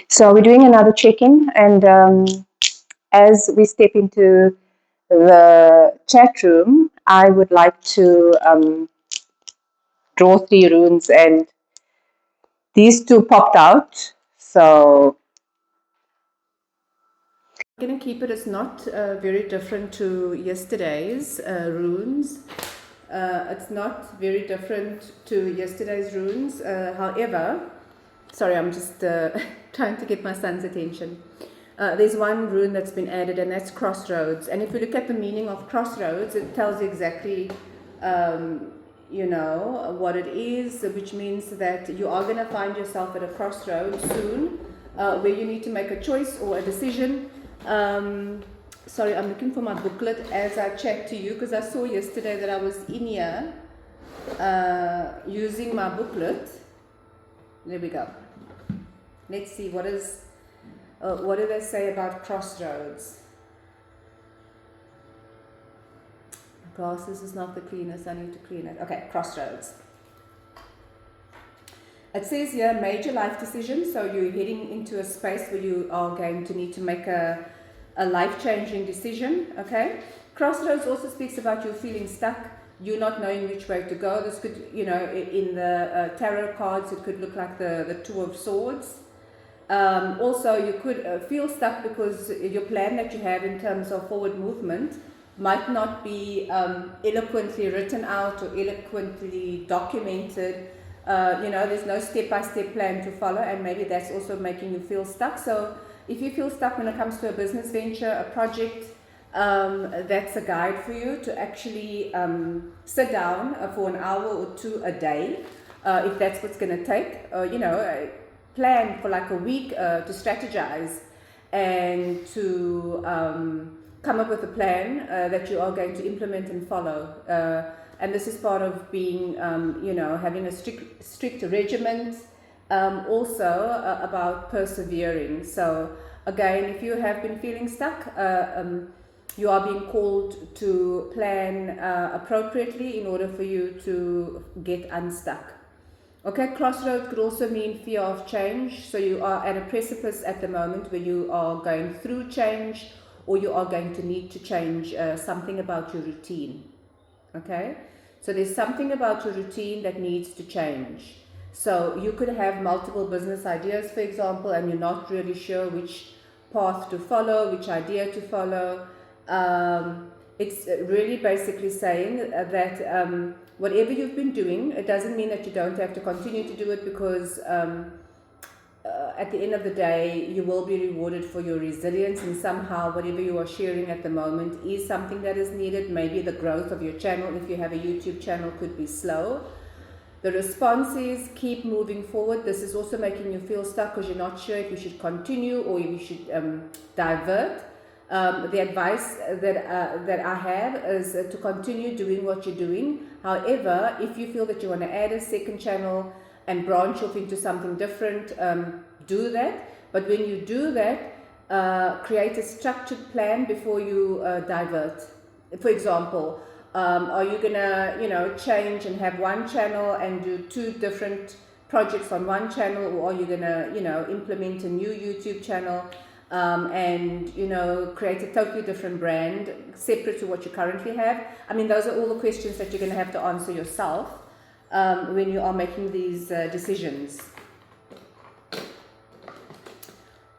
So we're doing another check-in, and as we step into the chat room, I would like to draw 3 runes, and these 2 popped out. So I'm going to keep it as not very different to yesterday's runes. It's not very different to yesterday's runes. However, sorry, I'm just trying to get my son's attention. There's one rune that's been added, and that's crossroads. And if you look at the meaning of crossroads, it tells you exactly, what it is, which means that you are going to find yourself at a crossroads soon, where you need to make a choice or a decision. Sorry, I'm looking for my booklet as I chat to you, because I saw yesterday that I was in here using my booklet. There we go. Let's see, what do they say about crossroads? Glasses is not the cleanest, I need to clean it. Okay, crossroads. It says here, major life decisions. So you're heading into a space where you are going to need to make a life-changing decision, okay? Crossroads also speaks about you feeling stuck, you not knowing which way to go. This could, in the tarot cards, it could look like the Two of Swords. Also, you could feel stuck because your plan that you have in terms of forward movement might not be eloquently written out or eloquently documented. There's no step-by-step plan to follow, and maybe that's also making you feel stuck. So if you feel stuck when it comes to a business venture, a project, that's a guide for you to actually sit down for an hour or 2 a day, if that's what's going to take. Plan for like a week to strategize and to come up with a plan that you are going to implement and follow. And this is part of being, having a strict regiment. Also about persevering. So again, if you have been feeling stuck, you are being called to plan appropriately in order for you to get unstuck. Okay, crossroads could also mean fear of change. So you are at a precipice at the moment where you are going through change, or you are going to need to change something about your routine. Okay, so there's something about your routine that needs to change. So you could have multiple business ideas, for example, and you're not really sure which path to follow, which idea to follow. It's really basically saying that whatever you've been doing, it doesn't mean that you don't have to continue to do it, because at the end of the day, you will be rewarded for your resilience, and somehow whatever you are sharing at the moment is something that is needed. Maybe the growth of your channel, if you have a YouTube channel, could be slow. The response is keep moving forward. This is also making you feel stuck because you're not sure if you should continue or if you should divert. The advice that I have is to continue doing what you're doing. However, if you feel that you want to add a second channel and branch off into something different, do that. But when you do that, create a structured plan before you divert. For example, are you gonna change and have one channel and do 2 different projects on one channel, or are you gonna implement a new YouTube channel and create a totally different brand separate to what you currently have? I mean, those are all the questions that you're going to have to answer yourself when you are making these decisions.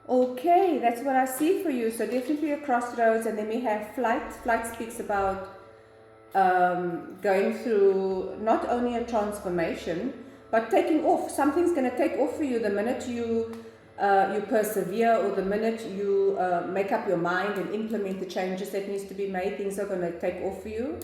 Okay, that's what I see for you. So definitely a crossroads. And then we have flight. Flight speaks about going through not only a transformation, but taking off. Something's going to take off for you the minute you persevere, or the minute you make up your mind and implement the changes that needs to be made. Things are going to take off for you.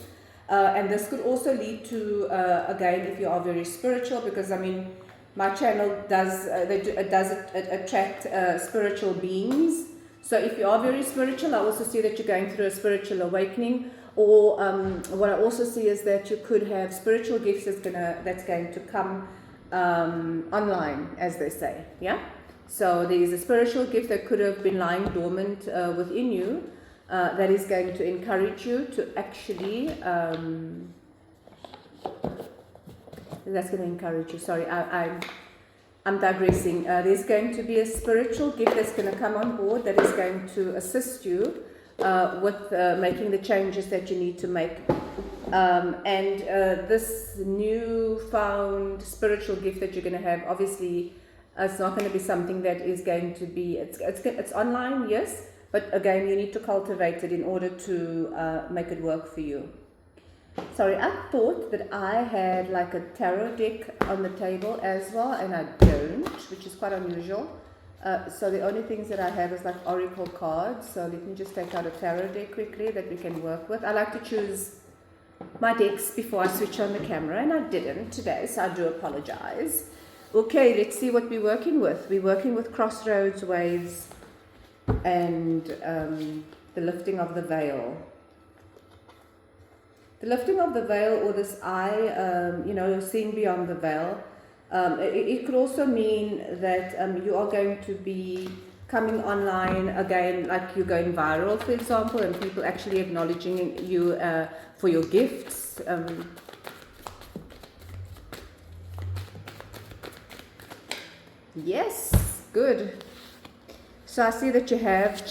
And this could also lead to, again, if you are very spiritual, because I mean, my channel does attract spiritual beings. So if you are very spiritual, I also see that you're going through a spiritual awakening. Or what I also see is that you could have spiritual gifts that's going to come online, as they say. Yeah. So there is a spiritual gift that could have been lying dormant within you that is going to encourage you to actually. That's going to encourage you. Sorry, I'm digressing. There's going to be a spiritual gift that's going to come on board that is going to assist you with making the changes that you need to make. And this newfound spiritual gift that you're going to have, obviously, it's not going to be something that is going to be, it's online, yes, but again, you need to cultivate it in order to make it work for you. Sorry, I thought that I had like a tarot deck on the table as well, and I don't, which is quite unusual. So the only things that I have is like oracle cards. So let me just take out a tarot deck quickly that we can work with. I like to choose my decks before I switch on the camera, and I didn't today, so I do apologize. Okay, let's see what we're working with. We're working with crossroads, waves, and the lifting of the veil. The lifting of the veil, or this eye, seeing beyond the veil, it could also mean that you are going to be coming online again, like you're going viral, for example, and people actually acknowledging you for your gifts. Yes, good. So I see that you have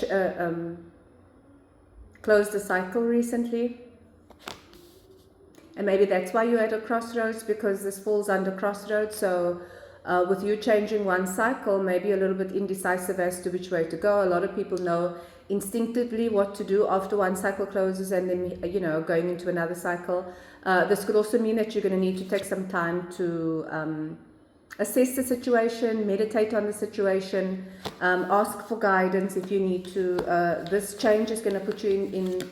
closed a cycle recently. And maybe that's why you're at a crossroads, because this falls under crossroads. So with you changing one cycle, maybe a little bit indecisive as to which way to go. A lot of people know instinctively what to do after one cycle closes and then, going into another cycle. This could also mean that you're going to need to take some time to assess the situation, meditate on the situation, ask for guidance if you need to. This change is going to put you in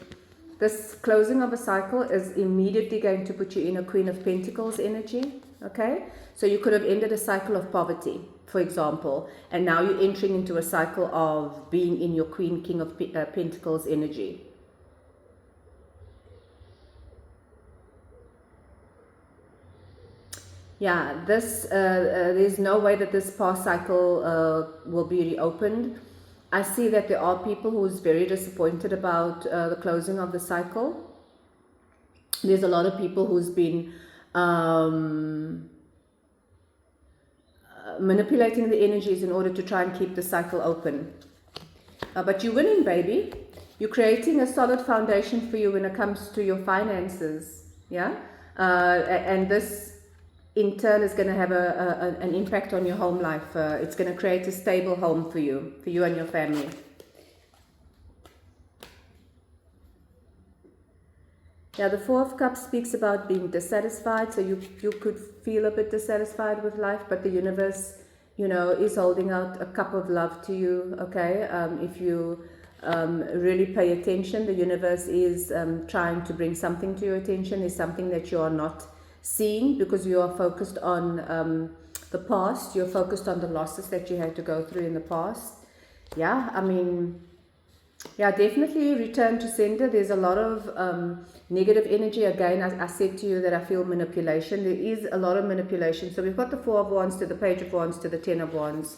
this closing of a cycle is immediately going to put you in a Queen of Pentacles energy, okay? So you could have ended a cycle of poverty, for example, and now you're entering into a cycle of being in your Queen, King of Pentacles energy. Yeah, this there's no way that this past cycle will be reopened. I see that there are people who's very disappointed about the closing of the cycle. There's a lot of people who's been manipulating the energies in order to try and keep the cycle open. But you're winning, baby. You're creating a solid foundation for you when it comes to your finances. Yeah, and this in turn is going to have an impact on your home life. It's going to create a stable home for you and your family. Yeah, the Four of Cups speaks about being dissatisfied. So you could feel a bit dissatisfied with life, but the universe, is holding out a cup of love to you, okay? If you really pay attention, the universe is trying to bring something to your attention. There's something that you are not seeing because you are focused on the past. You're focused on the losses that you had to go through in the past. Yeah, definitely return to sender. There's a lot of negative energy. Again, I said to you that I feel manipulation. There is a lot of manipulation. So we've got the Four of Wands to the Page of Wands to the Ten of Wands.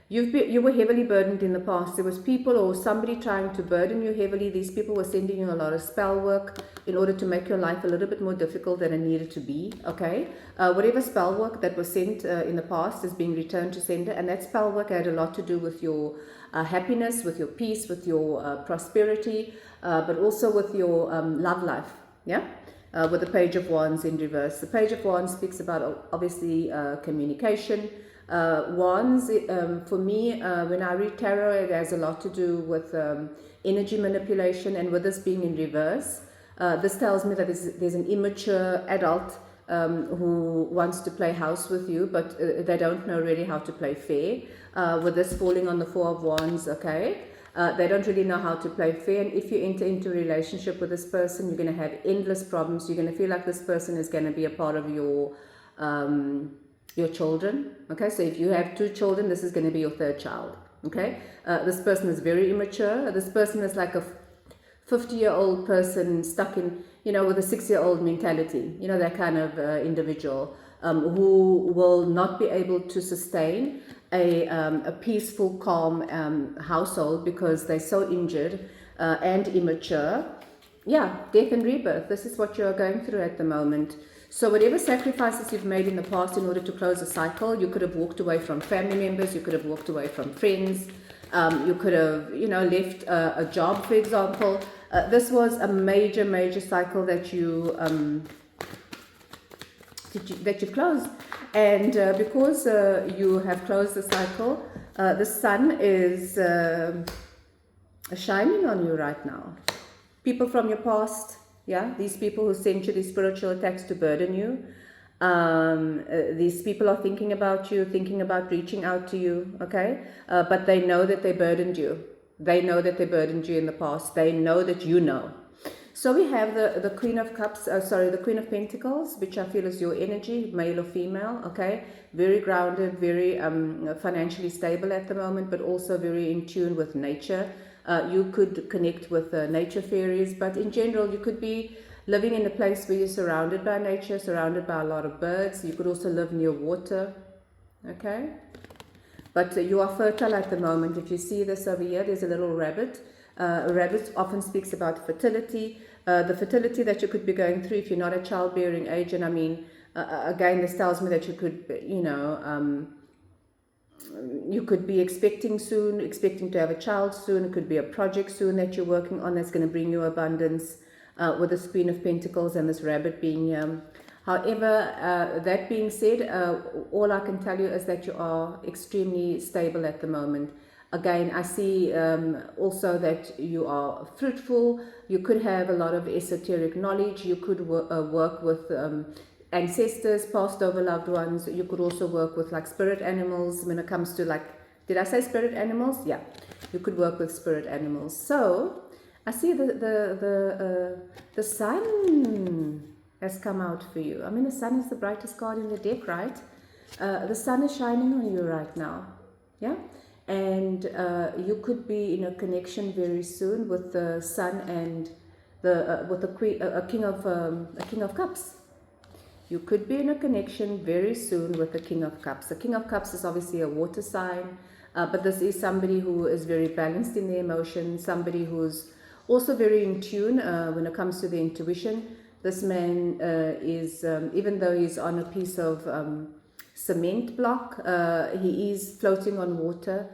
You were heavily burdened in the past. There was people or somebody trying to burden you heavily. These people were sending you a lot of spell work in order to make your life a little bit more difficult than it needed to be, okay? Whatever spell work that was sent in the past is being returned to sender, and that spell work had a lot to do with your happiness, with your peace, with your prosperity, but also with your love life, yeah? With the Page of Wands in reverse. The Page of Wands speaks about, obviously, communication. Wands, for me, when I read tarot, it has a lot to do with energy manipulation, and with this being in reverse, this tells me that there's an immature adult who wants to play house with you, but they don't know really how to play fair. With this falling on the Four of Wands, okay, they don't really know how to play fair, and if you enter into a relationship with this person, you're going to have endless problems. You're going to feel like this person is going to be a part of your children, okay? So if you have 2 children, this is going to be your 3rd child, okay? This person is very immature. This person is like a 50-year-old person stuck in, with a 6-year-old mentality, that kind of individual who will not be able to sustain a peaceful, calm household because they're so injured and immature. Yeah, death and rebirth. This is what you're going through at the moment. So whatever sacrifices you've made in the past in order to close a cycle, you could have walked away from family members, you could have walked away from friends, you could have, you know, left a job, for example. This was a major cycle that you've closed. And because you have closed the cycle, the sun is shining on you right now. People from your past, yeah, these people who sent you these spiritual attacks to burden you, these people are thinking about you, thinking about reaching out to you, okay? But they know that they burdened you. They know that they burdened you in the past. They know that you know. So we have the Queen of Cups, the Queen of Pentacles, which I feel is your energy, male or female, okay? Very grounded, very financially stable at the moment, but also very in tune with nature. You could connect with nature fairies, but in general, you could be living in a place where you're surrounded by nature, surrounded by a lot of birds. You could also live near water, okay? But you are fertile at the moment. If you see this over here, there's a little rabbit. A rabbit often speaks about fertility, the fertility that you could be going through if you're not at childbearing age. And I mean, again, this tells me that you could, you know, you could be expecting soon, expecting to have a child soon. It could be a project soon that you're working on that's going to bring you abundance, with this Queen of Pentacles and this rabbit being here. However, that being said, all I can tell you is that you are extremely stable at the moment. Again, I see also that you are fruitful. You could have a lot of esoteric knowledge. You could work with ancestors, passed over loved ones. You could also work with like spirit animals when it comes to like, did I say spirit animals? Yeah, you could work with spirit animals. So I see the sun has come out for you. I mean, the sun is the brightest card in the deck, right? The sun is shining on you right now, yeah? And you could be in a connection very soon with the sun and with the queen, a king of cups. You could be in a connection very soon with the King of Cups. The King of Cups is obviously a water sign, but this is somebody who is very balanced in their emotions, somebody who's also very in tune when it comes to the intuition. This man is, even though he's on a piece of cement block, he is floating on water,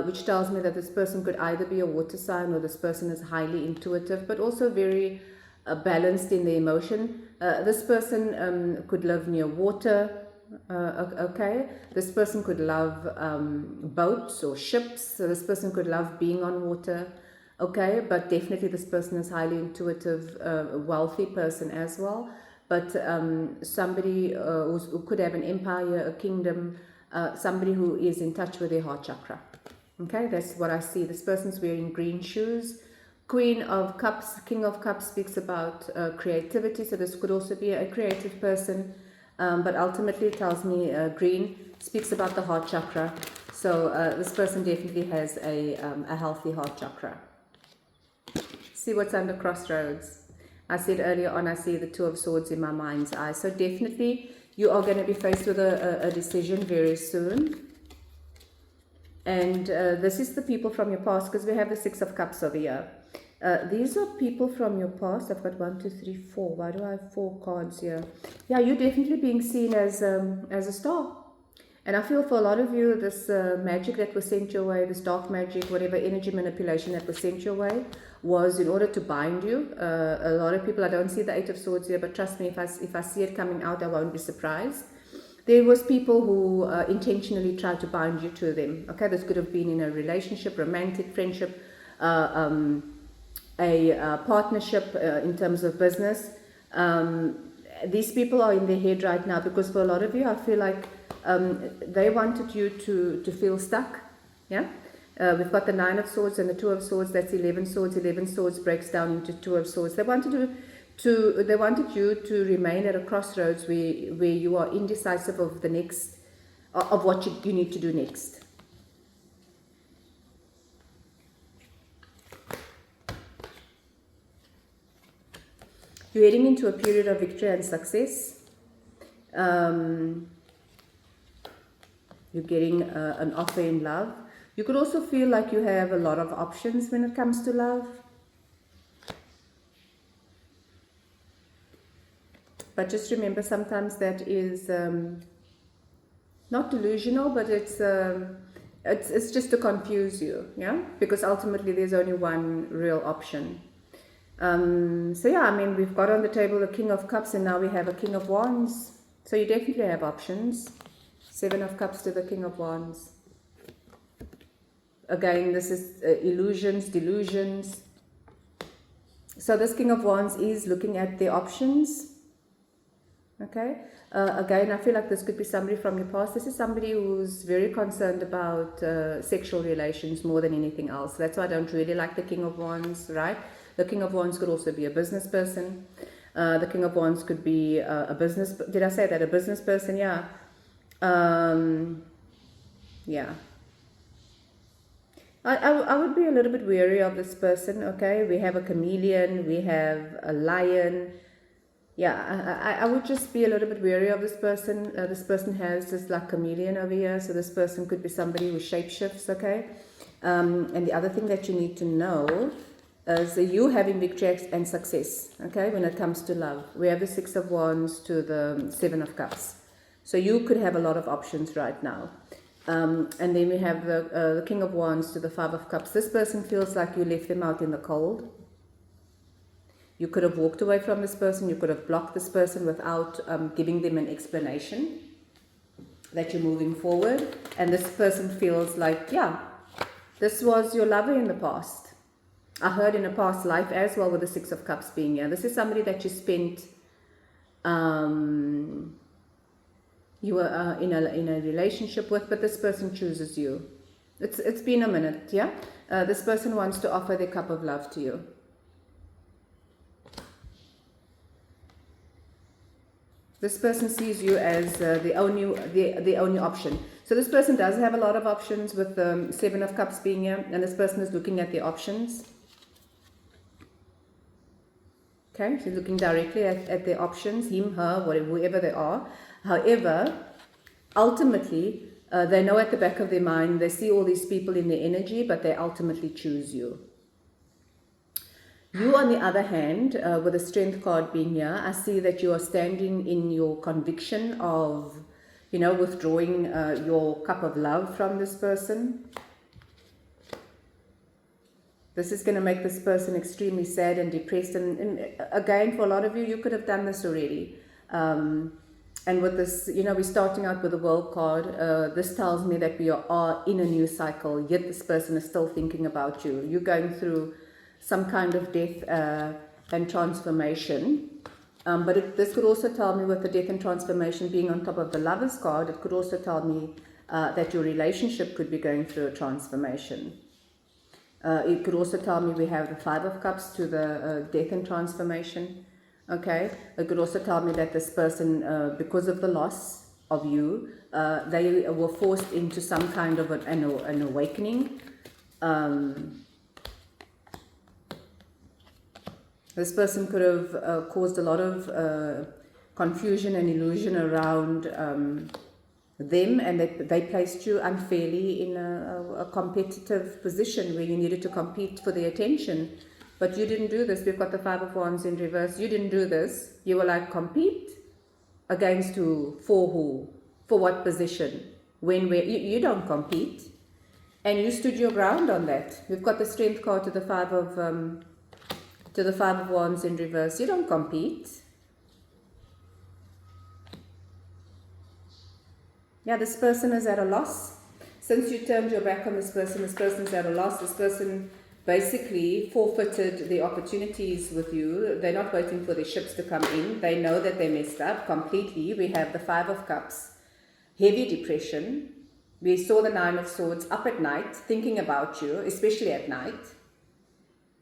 which tells me that this person could either be a water sign or this person is highly intuitive, but also very balanced in the emotion. This person could live near water, okay? This person could love boats or ships, so this person could love being on water, okay? But definitely this person is highly intuitive, wealthy person as well, but somebody who could have an empire, a kingdom, somebody who is in touch with their heart chakra, okay? That's what I see. This person's wearing green shoes. Queen of Cups, King of Cups speaks about creativity, so this could also be a creative person, but ultimately it tells me green speaks about the heart chakra, so this person definitely has a healthy heart chakra. See what's under crossroads. I said earlier on, I see the Two of Swords in my mind's eye, so definitely you are going to be faced with a decision very soon. And this is the people from your past, because we have the Six of Cups over here. These are people from your past. I've got 1, 2, 3, 4. Why do I have 4 cards here? Yeah, you're definitely being seen as a star. And I feel for a lot of you, this magic that was sent your way, this dark magic, whatever energy manipulation that was sent your way, was in order to bind you. A lot of people, I don't see the Eight of Swords here, but trust me, if I see it coming out, I won't be surprised. There was people who intentionally tried to bind you to them. Okay, this could have been in a relationship, romantic, friendship, a partnership in terms of business. These people are in their head right now, because for a lot of you, I feel like they wanted you to feel stuck. Yeah, we've got the Nine of Swords and the Two of Swords. That's 11 swords. 11 swords breaks down into Two of Swords. They wanted you to remain at a crossroads where you are indecisive of the next, of what you need to do next. You're heading into a period of victory and success. You're getting an offer in love. You could also feel like you have a lot of options when it comes to love. But just remember, sometimes that is not delusional, but it's just to confuse you, yeah? Because ultimately there's only one real option. So yeah, I mean, we've got on the table the King of Cups, and now we have a King of Wands. So you definitely have options. 7 of Cups to the King of Wands. Again, this is illusions, delusions. So this King of Wands is looking at the options. Okay. Again, I feel like this could be somebody from your past. This is somebody who's very concerned about sexual relations more than anything else. That's why I don't really like the King of Wands, right? The King of Wands could also be a business person. The King of Wands could be a business... Did I say that? A business person? Yeah. Yeah. I would be a little bit wary of this person, okay? We have a chameleon. We have a lion. Yeah, I would just be a little bit wary of this person. This person has this like chameleon over here. So this person could be somebody who shapeshifts, okay? And the other thing that you need to know is you having victory and success, okay, when it comes to love. We have the 6 of Wands to the 7 of Cups. So you could have a lot of options right now. And then we have the King of Wands to the 5 of Cups. This person feels like you left them out in the cold. You could have walked away from this person. You could have blocked this person without giving them an explanation that you're moving forward. And this person feels like, yeah, this was your lover in the past. I heard in a past life as well, with the 6 of Cups being here. This is somebody that you spent, you were in a relationship with, but this person chooses you. It's been a minute, yeah? This person wants to offer their cup of love to you. This person sees you as the only option. So this person does have a lot of options, with the 7 of Cups being here, and this person is looking at the options. Okay, she's looking directly at their options, him, her, whatever, whoever they are. However, ultimately, they know at the back of their mind, they see all these people in their energy, but they ultimately choose you. You, on the other hand, with the Strength card being here, I see that you are standing in your conviction of, you know, withdrawing your cup of love from this person. This is going to make this person extremely sad and depressed. And again, for a lot of you, you could have done this already. And with this, you know, we're starting out with the World card. This tells me that we are in a new cycle, yet this person is still thinking about you. You're going through some kind of death and transformation. But this could also tell me, with the death and transformation being on top of the Lovers card, it could also tell me that your relationship could be going through a transformation. It could also tell me we have the 5 of Cups to the death and transformation. Okay, it could also tell me that this person, because of the loss of you, they were forced into some kind of an awakening. This person could have caused a lot of confusion and illusion around them, and they placed you unfairly in a competitive position where you needed to compete for their attention. But you didn't do this. We've got the 5 of Wands in reverse. You didn't do this. You were like, compete against who? For who? For what position? When? Where? You don't compete. And you stood your ground on that. We've got the Strength card to the 5 of Wands in reverse. You don't compete. Yeah, this person is at a loss. Since you turned your back on this person's at a loss. This person basically forfeited the opportunities with you. They're not waiting for their ships to come in. They know that they messed up completely. We have the 5 of Cups. Heavy depression. We saw the 9 of Swords up at night, thinking about you, especially at night.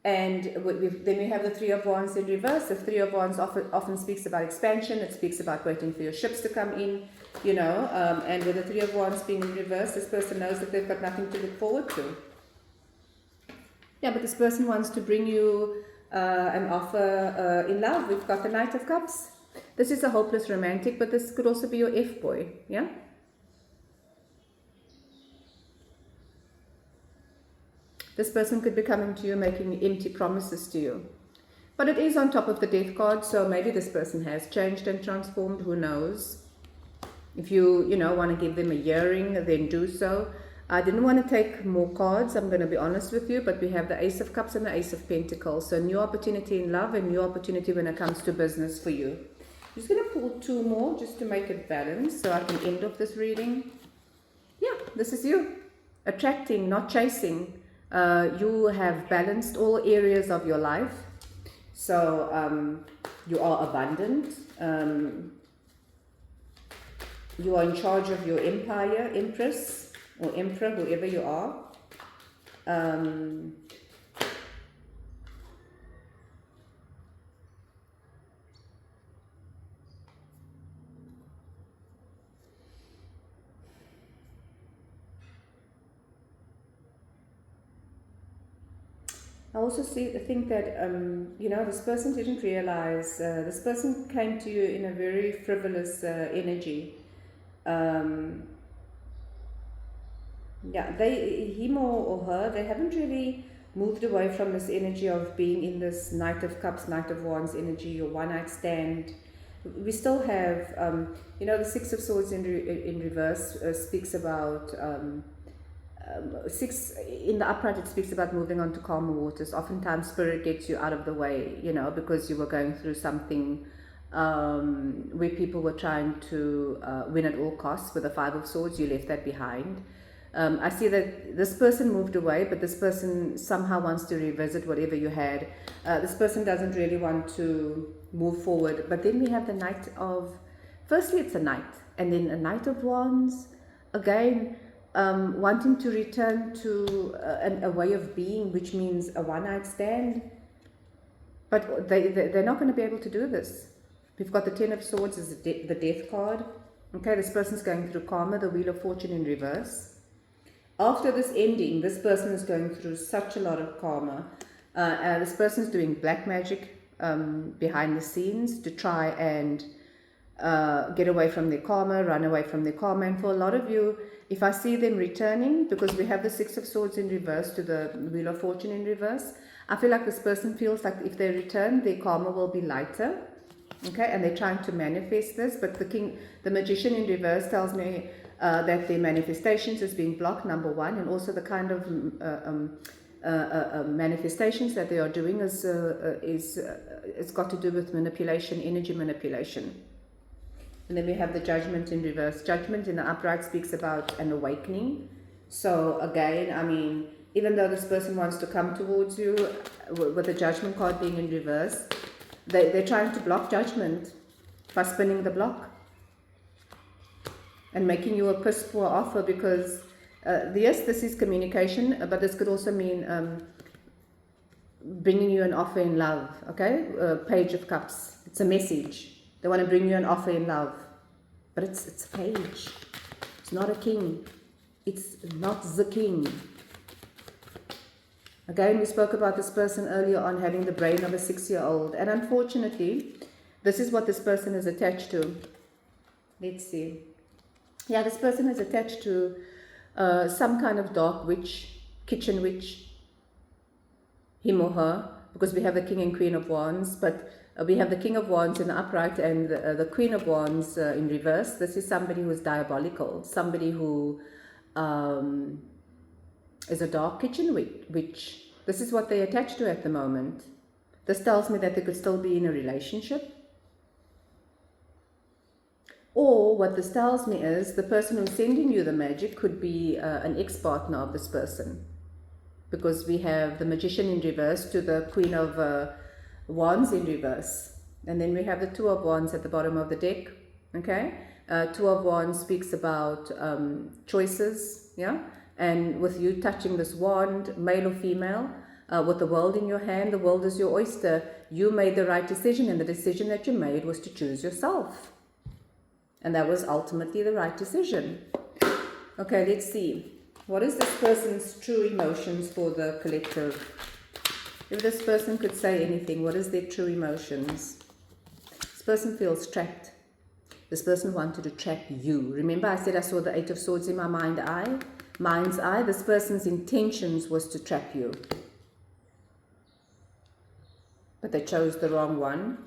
And then we have the 3 of Wands in reverse. The 3 of Wands often speaks about expansion. It speaks about waiting for your ships to come in, you know. And with the 3 of Wands being in reverse, this person knows that they've got nothing to look forward to. Yeah, but this person wants to bring you an offer in love. We've got the Knight of Cups. This is a hopeless romantic, but this could also be your F-boy, yeah? This person could be coming to you, making empty promises to you. But it is on top of the death card, so maybe this person has changed and transformed, who knows. If you want to give them a earring, then do so. I didn't want to take more cards, I'm going to be honest with you, but we have the Ace of Cups and the Ace of Pentacles. So new opportunity in love and new opportunity when it comes to business for you. I'm just going to pull 2 more just to make it balanced so I can end off this reading. Yeah, this is you. Attracting, not chasing. You have balanced all areas of your life. So you are abundant. You are in charge of your empire, empress or emperor, whoever you are. I also think that this person didn't realize, this person came to you in a very frivolous energy. Yeah, him or her, they haven't really moved away from this energy of being in this Knight of Cups, Knight of Wands energy, your one night stand. We still have, the Six of Swords in reverse speaks about, 6 in the upright, it speaks about moving on to calmer waters. Oftentimes spirit gets you out of the way, because you were going through something where people were trying to win at all costs. With the 5 of Swords, you left that behind. I see that this person moved away, but this person somehow wants to revisit whatever you had. This person doesn't really want to move forward. But then we have the Knight of, firstly it's a Knight, and then a Knight of Wands. Again, wanting to return to a way of being, which means a one-night stand. But they're not going to be able to do this. We've got the 10 of Swords as the death card. Okay, this person's going through karma, the Wheel of Fortune in reverse. After this ending, this person is going through such a lot of karma. This person is doing black magic behind the scenes to try and get away from their karma, run away from their karma. And for a lot of you, if I see them returning, because we have the 6 of Swords in reverse to the Wheel of Fortune in reverse, I feel like this person feels like if they return, their karma will be lighter. Okay, and they're trying to manifest this, but the Magician in reverse tells me that their manifestations is being blocked, number 1, and also the kind of manifestations that they are doing is it's got to do with manipulation, energy manipulation. And then we have the Judgment in reverse. Judgment in the upright speaks about an awakening. So again, I mean, even though this person wants to come towards you, with the Judgment card being in reverse, they're trying to block judgment by spinning the block and making you a piss poor offer, because yes, this is communication, but this could also mean bringing you an offer in love. Okay, Page of Cups, it's a message. They want to bring you an offer in love, but it's a page. It's not a king. It's not the king. Again, we spoke about this person earlier on having the brain of a 6-year-old, and unfortunately, this is what this person is attached to. Let's see. Yeah, this person is attached to some kind of dark witch, kitchen witch, him or her, because we have the King and Queen of Wands, but we have the King of Wands in the upright and the Queen of Wands in reverse. This is somebody who is diabolical, somebody who is a dark kitchen witch. This is what they attach to at the moment. This tells me that they could still be in a relationship. Or what this tells me is the person who's sending you the magic could be an ex-partner of this person. Because we have the Magician in reverse to the Queen of Wands in reverse. And then we have the 2 of Wands at the bottom of the deck. Okay? 2 of Wands speaks about choices. Yeah? And with you touching this wand, male or female, with the world in your hand, the world is your oyster. You made the right decision, and the decision that you made was to choose yourself. And that was ultimately the right decision. Okay, let's see. What is this person's true emotions for the collective? If this person could say anything, what is their true emotions? This person feels trapped. This person wanted to trap you. Remember I said I saw the 8 of Swords in my mind's eye? This person's intentions was to trap you. but they chose the wrong one.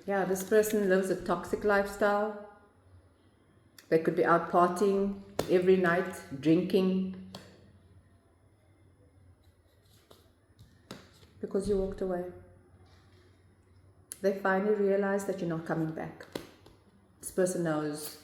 Yeah, this person lives a toxic lifestyle. They could be out partying every night, drinking, because you walked away. They finally realized that you're not coming back. This person knows.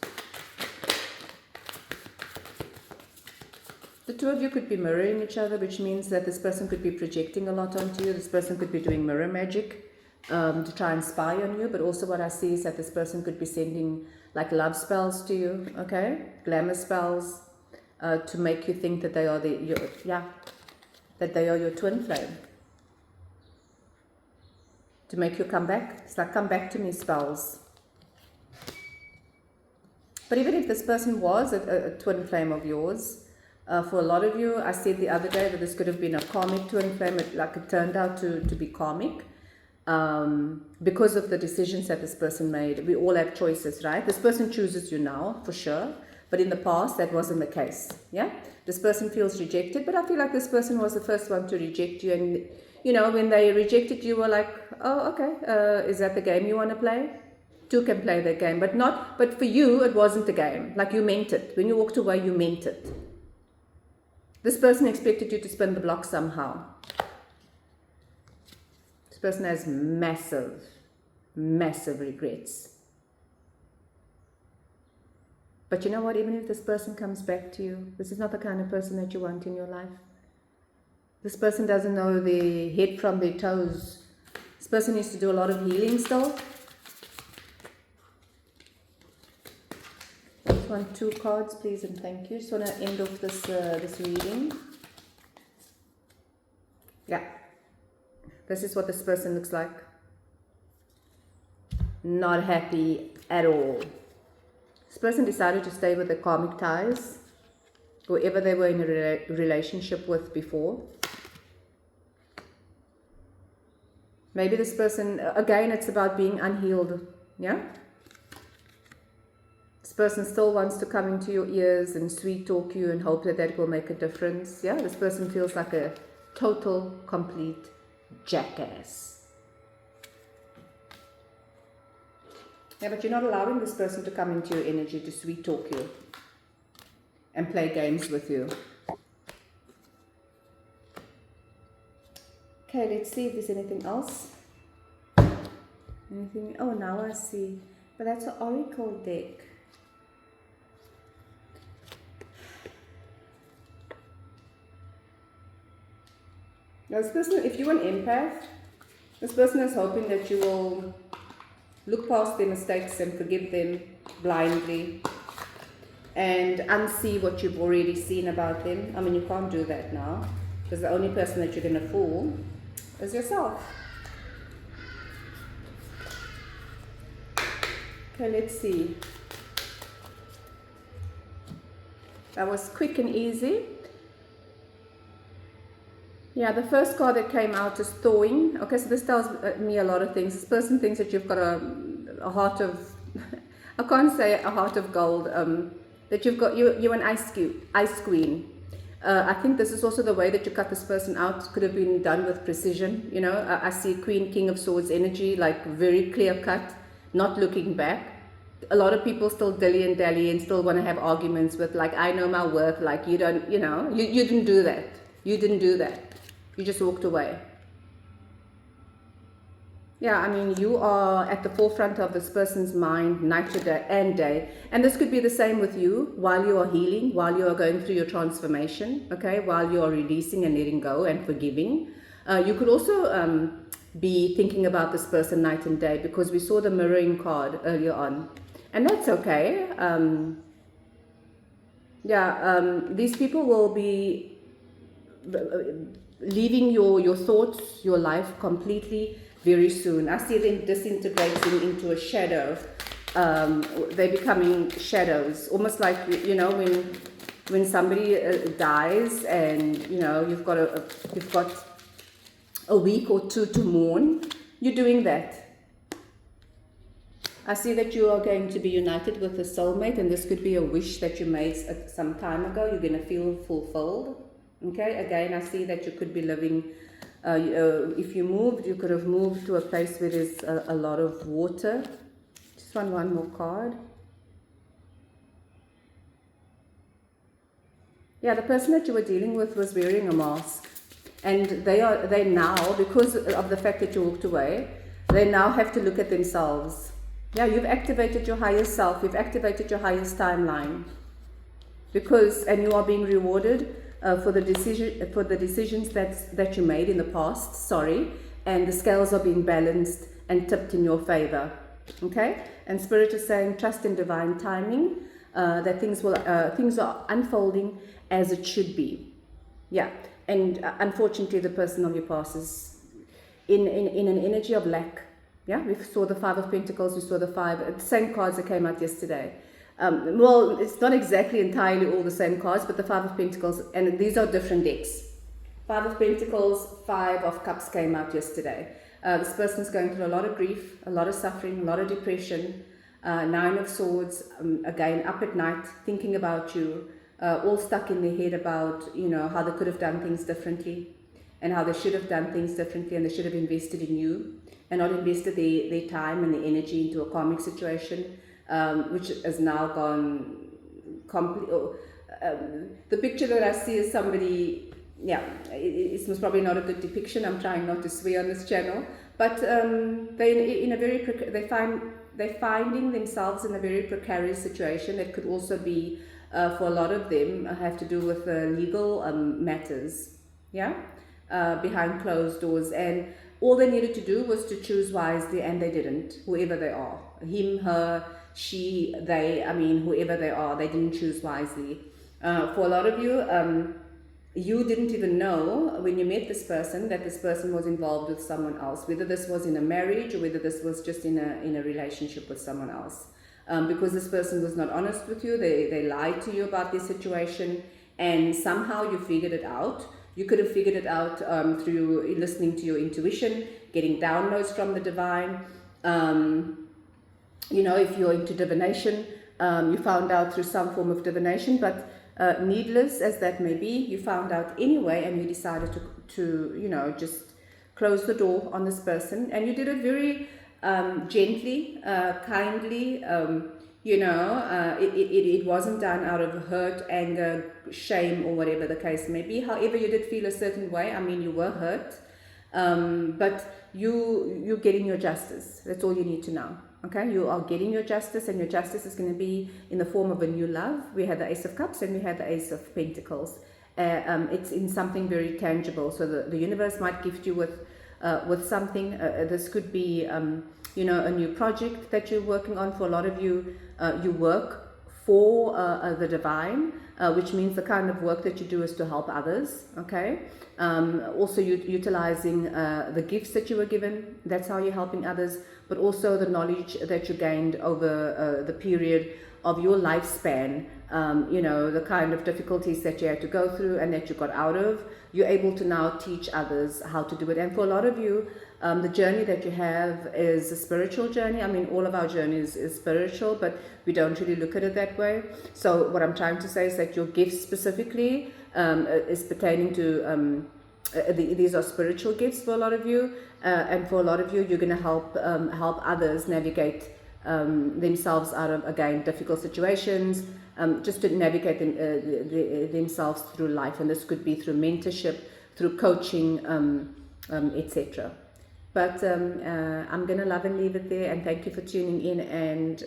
The two of you could be mirroring each other, which means that this person could be projecting a lot onto you. This person could be doing mirror magic to try and spy on you. But also what I see is that this person could be sending like love spells to you, okay? Glamour spells to make you think that they are that they are your twin flame. To make you come back. It's like, come back to me spells. But even if this person was a twin flame of yours, for a lot of you, I said the other day that this could have been a karmic twin flame. It turned out to be karmic because of the decisions that this person made. We all have choices, right? This person chooses you now, for sure. But in the past, that wasn't the case. Yeah? This person feels rejected, but I feel like this person was the first one to reject you. And, you know, when they rejected you, were like, oh, okay, is that the game you want to play? Two can play that game, but for you, it wasn't a game. Like, you meant it. When you walked away, you meant it. This person expected you to spin the block somehow. This person has massive, massive regrets. But you know what? Even if this person comes back to you, this is not the kind of person that you want in your life. This person doesn't know their head from their toes. This person needs to do a lot of healing still. I just want 2 cards, please, and thank you. Just want to end off this reading. Yeah. This is what this person looks like. Not happy at all. This person decided to stay with the karmic ties, whoever they were in a relationship with before. Maybe this person, again, it's about being unhealed. Yeah? This person still wants to come into your ears and sweet talk you and hope that that will make a difference. Yeah? This person feels like a total, complete jackass. Yeah, but you're not allowing this person to come into your energy to sweet talk you and play games with you. Okay, let's see if there's anything else. Anything? Oh, now I see. But that's an oracle deck. Now, this person, if you're an empath, this person is hoping that you will look past their mistakes and forgive them blindly and unsee what you've already seen about them. I mean, you can't do that now because the only person that you're going to fool is yourself. Okay, let's see. That was quick and easy. Yeah, the first card that came out is thawing. Okay, so this tells me a lot of things. This person thinks that you've got a heart of, I can't say a heart of gold, that you've got, you're an ice queen. I think this is also the way that you cut this person out. Could have been done with precision. You know, I see Queen, King of Swords energy, like very clear cut, not looking back. A lot of people still dilly and dally and still want to have arguments with, like, I know my worth, like, you don't, you know, you didn't do that. You didn't do that. You just walked away. Yeah, I mean, you are at the forefront of this person's mind night and day. And this could be the same with you while you are healing, while you are going through your transformation, okay, while you are releasing and letting go and forgiving. You could also be thinking about this person night and day because we saw the mirroring card earlier on. And that's okay. These people will be leaving your thoughts, your life completely very soon. I see them disintegrating into a shadow. They're becoming shadows, almost like, you know, when somebody dies and, you know, you've got a week or 2 to mourn. You're doing that. I see that you are going to be united with a soulmate, and this could be a wish that you made some time ago. You're going to feel fulfilled. Okay, again, I see that you could be living, if you moved, you could have moved to a place where there's a lot of water. Just one more card. Yeah, the person that you were dealing with was wearing a mask. And they now, because of the fact that you walked away, they now have to look at themselves. Yeah, you've activated your higher self, you've activated your highest timeline. And you are being rewarded for the decisions that you made in the past, and the scales are being balanced and tipped in your favor. Okay? And Spirit is saying, trust in divine timing, that things are unfolding as it should be. Yeah. And unfortunately, the person of your past is in an energy of lack. Yeah, we saw the Five of Pentacles, we saw the same cards that came out yesterday. Well, it's not exactly entirely all the same cards, but the Five of Pentacles, and these are different decks. Five of Pentacles, Five of Cups came out yesterday. This person's going through a lot of grief, a lot of suffering, a lot of depression. Nine of Swords, again, up at night, thinking about you. All stuck in their head about, how they could have done things differently and how they should have done things differently, and they should have invested in you and not invested their time and their energy into a karmic situation, which has now gone completely. The picture that I see is somebody, it's most probably not a good depiction. I'm trying not to swear on this channel, but they're finding themselves in a very precarious situation. That could also be, for a lot of them, have to do with legal matters, behind closed doors, and all they needed to do was to choose wisely, and they didn't. Whoever they are, him, her, she, they, whoever they are, they didn't choose wisely. For a lot of you, you didn't even know when you met this person that this person was involved with someone else, whether this was in a marriage or whether this was just in a relationship with someone else. Because this person was not honest with you, they lied to you about their situation, and somehow you figured it out. You could have figured it out through listening to your intuition, getting downloads from the divine. If you're into divination, you found out through some form of divination, but needless as that may be, you found out anyway, and you decided to just close the door on this person, and you did it very gently, kindly. It wasn't done out of hurt, anger, shame, or whatever the case may be. However, you did feel a certain way. You were hurt, but you're getting your justice. That's all you need to know. Okay, you are getting your justice, and your justice is going to be in the form of a new love. We had the Ace of Cups and we had the Ace of Pentacles. It's in something very tangible. So the universe might gift you with something. This could be a new project that you're working on. For a lot of you, you work for the divine, which means the kind of work that you do is to help others. Okay. Also utilizing the gifts that you were given. That's how you're helping others, but also the knowledge that you gained over the period of your lifespan. The kind of difficulties that you had to go through and that you got out of, you're able to now teach others how to do it. And for a lot of you, the journey that you have is a spiritual journey. all of our journeys is spiritual, but we don't really look at it that way. So what I'm trying to say is that your gifts specifically is pertaining to these are spiritual gifts for a lot of you, and for a lot of you, you're going to help others navigate themselves out of, again, difficult situations, just to navigate themselves through life. And this could be through mentorship, through coaching, etc. But I'm going to love and leave it there, and thank you for tuning in, and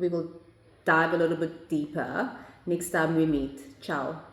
we will dive a little bit deeper next time we meet. Ciao.